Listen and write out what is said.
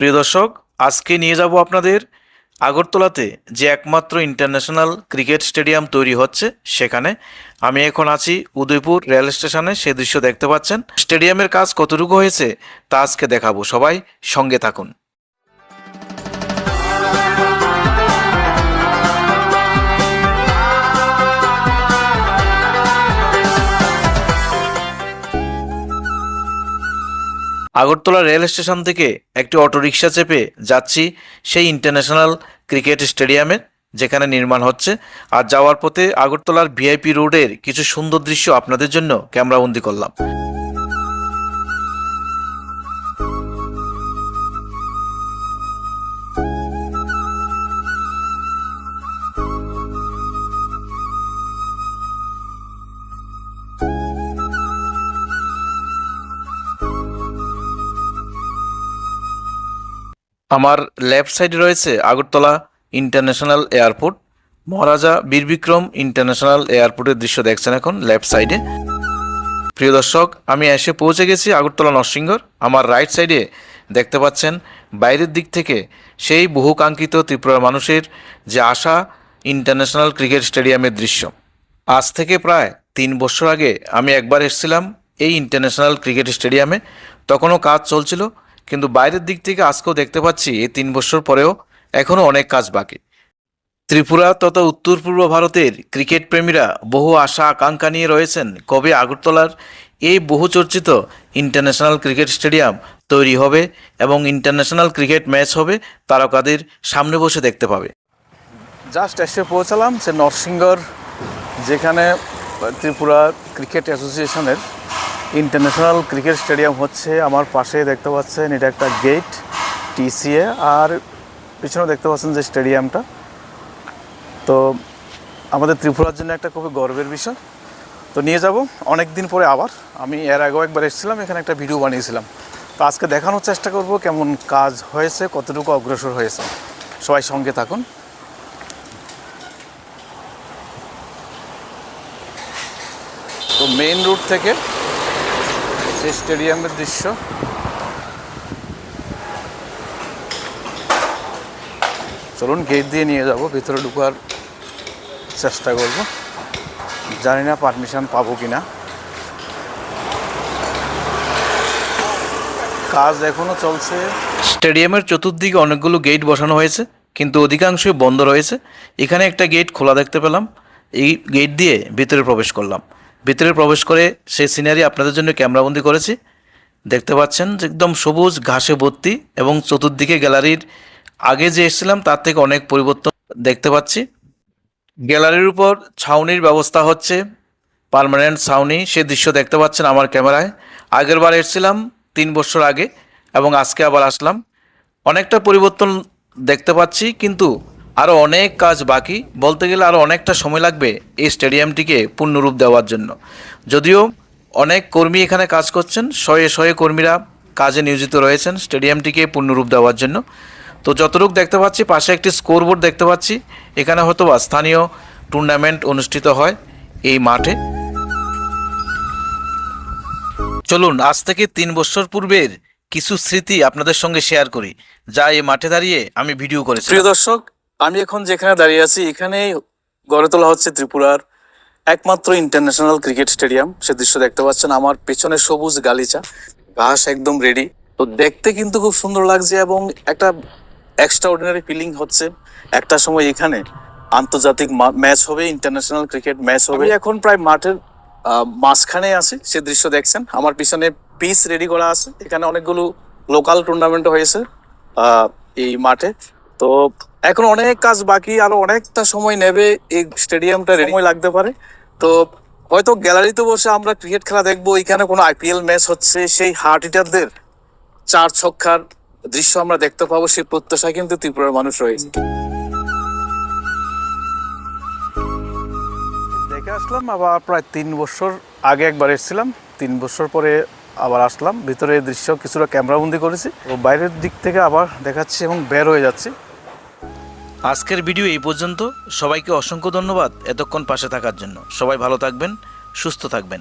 প্রিয় দর্শক, আজকে নিয়ে যাব আপনাদের আগরতলাতে যে একমাত্র ইন্টারন্যাশনাল ক্রিকেট স্টেডিয়াম তৈরি হচ্ছে সেখানে। আমি এখন আছি উদয়পুর রেল স্টেশনে। সে দৃশ্য দেখতে পাচ্ছেন। স্টেডিয়ামের কাজ কতটুকু হয়েছে তা আজকে দেখাবো, সবাই সঙ্গে থাকুন। আগরতলা রেল স্টেশন থেকে একটি অটোরিকশা চেপে যাচ্ছি সেই ইন্টারন্যাশনাল ক্রিকেট স্টেডিয়ামে যেখানে নির্মাণ হচ্ছে। আর যাওয়ার পথে আগরতলার ভিআইপি রোডের কিছু সুন্দর দৃশ্য আপনাদের জন্য ক্যামেরাবন্দি করলাম। আমার লেফট সাইডে রয়েছে আগরতলা ইন্টারন্যাশনাল এয়ারপোর্ট। মহারাজা বীর বিক্রম ইন্টারন্যাশনাল এয়ারপোর্টের দৃশ্য দেখছেন এখন লেফট সাইডে। প্রিয় দর্শক, আমি এসে পৌঁছে গেছি আগরতলা নরসিংগড়। আমার রাইট সাইডে দেখতে পাচ্ছেন বাইরের দিক থেকে সেই বহুকাঙ্ক্ষিত ত্রিপুরার মানুষের যে আশা ইন্টারন্যাশনাল ক্রিকেট স্টেডিয়ামের দৃশ্য। আজ থেকে প্রায় 3 বছর আগে আমি একবার এসেছিলাম এই ইন্টারন্যাশনাল ক্রিকেট স্টেডিয়ামে। তখনও কাজ চলছিল, কিন্তু বাইরের দিক থেকে আজকেও দেখতে পাচ্ছি এই 3 বছর পরেও এখনও অনেক কাজ বাকি। ত্রিপুরা তথা উত্তর পূর্ব ভারতের ক্রিকেট প্রেমীরা বহু আশা আকাঙ্ক্ষা নিয়ে রয়েছেন কবে আগরতলার এই বহুচর্চিত ইন্টারন্যাশনাল ক্রিকেট স্টেডিয়াম তৈরি হবে এবং ইন্টারন্যাশনাল ক্রিকেট ম্যাচ হবে, তারকাদের সামনে বসে দেখতে পাবে। জাস্ট এসে পৌঁছালাম সে নরসিংগড়, যেখানে ত্রিপুরা ক্রিকেট অ্যাসোসিয়েশনের ইন্টারন্যাশনাল ক্রিকেট স্টেডিয়াম হচ্ছে। আমার পাশে দেখতে পাচ্ছেন এটা একটা গেট টিসিএ, আর পিছনে দেখতে পাচ্ছেন যে স্টেডিয়ামটা। তো আমাদের ত্রিপুরার জন্য একটা খুবই গর্বের বিষয়। তো নিয়ে যাব অনেক দিন পরে আবার। আমি এর আগেও একবার এসেছিলাম, এখানে একটা ভিডিও বানিয়েছিলাম। তো আজকে দেখানোর চেষ্টা করব কেমন কাজ হয়েছে, কতটুকু অগ্রসর হয়েছে। সবাই সঙ্গে থাকুন। তো মেইন রোড থেকে সেই স্টেডিয়ামের দৃশ্য। চলুন গেট দিয়ে নিয়ে যাব, ভিতরে ঢোকার চেষ্টা করব। জানি না পারমিশন পাবো কি না। কাজ এখনো চলছে। স্টেডিয়ামের চতুর্দিকে অনেকগুলো গেট বসানো হয়েছে, কিন্তু অধিকাংশই বন্ধ রয়েছে। এখানে একটা গেট খোলা দেখতে পেলাম। এই গেট দিয়ে ভিতরে প্রবেশ করলাম। ভিতরে প্রবেশ করে সেই সিনারি আপনাদের জন্য ক্যামেরাবন্দি করেছি। দেখতে পাচ্ছেন যে একদম সবুজ ঘাসে ভর্তি এবং চতুর্দিকে গ্যালারির আগে যে এসেছিলাম তার থেকে অনেক পরিবর্তন দেখতে পাচ্ছি। গ্যালারির উপর ছাউনির ব্যবস্থা হচ্ছে, পার্মানেন্ট ছাউনি। সে দৃশ্য দেখতে পাচ্ছেন আমার ক্যামেরায়। আগের বার এসেছিলাম 3 বছর আগে এবং আজকে আবার আসলাম। অনেকটা পরিবর্তন দেখতে পাচ্ছি, কিন্তু আরও অনেক কাজ বাকি। বলতে গেলে আরও অনেকটা সময় লাগবে এই স্টেডিয়ামটিকে পূর্ণরূপ দেওয়ার জন্য। যদিও অনেক কর্মী এখানে কাজ করছেন, শয়ে শয়ে কর্মীরা কাজে নিয়োজিত রয়েছেন স্টেডিয়ামটিকে পূর্ণরূপ দেওয়ার জন্য। তো যতটুকু দেখতে পাচ্ছি, পাশে একটি স্কোরবোর্ড দেখতে পাচ্ছি। এখানে হয়তো স্থানীয় টুর্নামেন্ট অনুষ্ঠিত হয় এই মাঠে। চলুন আজ থেকে 3 বছর পূর্বের কিছু স্মৃতি আপনাদের সঙ্গে শেয়ার করি, যা এই মাঠে দাঁড়িয়ে আমি ভিডিও করেছি। প্রিয় দর্শক, আমি এখন যেখানে দাঁড়িয়ে আছি এখানে গড়ে তোলা হচ্ছে ত্রিপুরার একমাত্র ইন্টারন্যাশনাল ক্রিকেট স্টেডিয়াম। সে দৃশ্য দেখতে পাচ্ছেন। আমার পেছনে সবুজ গালিচা, ঘাস একদম রেডি। তো দেখতে কিন্তু খুব সুন্দর লাগছে এবং একটা এক্সট্রাঅর্ডিনারি ফিলিং হচ্ছে। একটা সময় এখানে আন্তর্জাতিক ম্যাচ হবে, ইন্টারন্যাশনাল ক্রিকেট ম্যাচ হবে। এখন প্রায় মাঠের মাঝখানে আছে, সে দৃশ্য দেখছেন। আমার পিছনে পিচ রেডি করা আছে। এখানে অনেকগুলো লোকাল টুর্নামেন্ট হয়েছে এই মাঠে। তো এখন অনেক কাজ বাকি, আরো অনেকটা সময় নেবে এই স্টেডিয়ামটা সময় লাগতে পারে। তো হয়তো গ্যালারিতে বসে আমরা ক্রিকেট খেলা দেখবো, এখানে কোনো আইপিএল ম্যাচ হচ্ছে, সেই হার্ট হিটারদের 4 ছক্কার দৃশ্য আমরা দেখতে পাবো, সেই প্রত্যাশা কিন্তু ত্রিপুরার মানুষ রয়েছে। দেখে আসলাম আবার প্রায় 3 বছর আগে একবার এসেছিলাম। 3 বছর পরে আবার আসলাম। ভিতরে দৃশ্য কিছুটা ক্যামেরাবন্দি করেছি ও বাইরের দিক থেকে আবার দেখাচ্ছি এবং বের হয়ে যাচ্ছি। আজকের ভিডিও এই পর্যন্ত। সবাইকে অসংখ্য ধন্যবাদ এতক্ষণ পাশে থাকার জন্য। সবাই ভালো থাকবেন, সুস্থ থাকবেন।